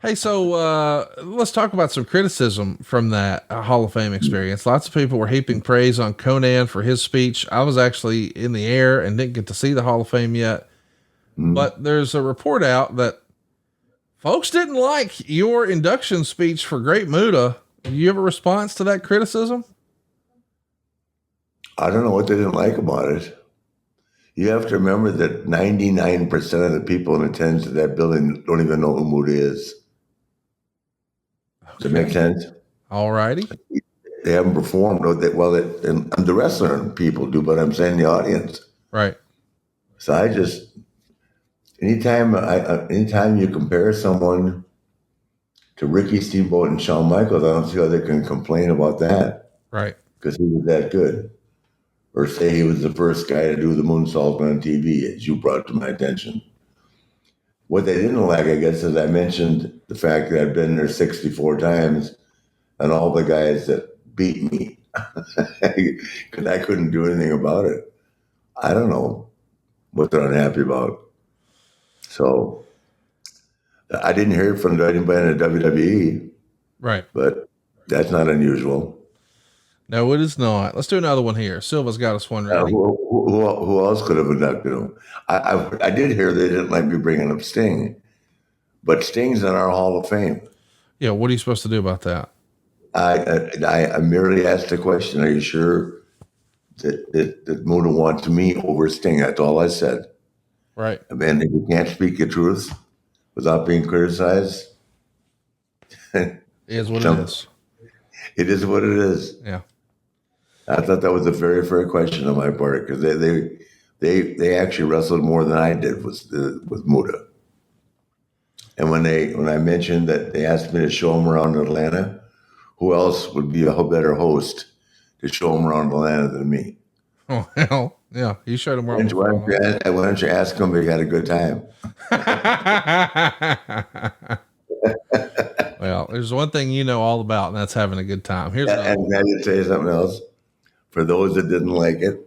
Hey, so let's talk about some criticism from that Hall of Fame experience. Lots of people were heaping praise on Conan for his speech. I was actually in the air and didn't get to see the Hall of Fame yet, Mm. but there's a report out that folks didn't like your induction speech for Great Muta. You have a response to that criticism? I don't know what they didn't like about it. You have to remember that 99% of the people in attendance at that building don't even know who Muda is. Does that make Okay. sense? All righty. They haven't performed. And the wrestler people do, but I'm saying the audience. Right. So I just, anytime you compare someone to Ricky Steamboat and Shawn Michaels, I don't see how they can complain about that Right. because he was that good. Or say he was the first guy to do the moonsault on TV, as you brought to my attention. What they didn't like, I guess, is I mentioned the fact that I've been there 64 times and all the guys that beat me because I couldn't do anything about it. I don't know what they're unhappy about. So I didn't hear it from anybody in the WWE, Right. but that's not unusual. No, it is not. Let's do another one here. Silva's got us one ready. Who else could have inducted him? I did hear they didn't like me bringing up Sting, but Sting's in our Hall of Fame. Yeah. What are you supposed to do about that? I merely asked the question, are you sure that Muda wants me over Sting? That's all I said. Right. I mean, if you can't speak the truth without being criticized, It is what it some, is. it is what it is. Yeah. I thought that was a very fair question on my part because they actually wrestled more than I did with Muda. And when I mentioned that they asked me to show them around Atlanta, who else would be a better host to show them around Atlanta than me? Oh, hell. Yeah. You showed him around Why before. don't why don't you ask them if he had a good time? Well, there's one thing you know all about, and that's having a good time. Here's another And one. can I just say something else? For those that didn't like it,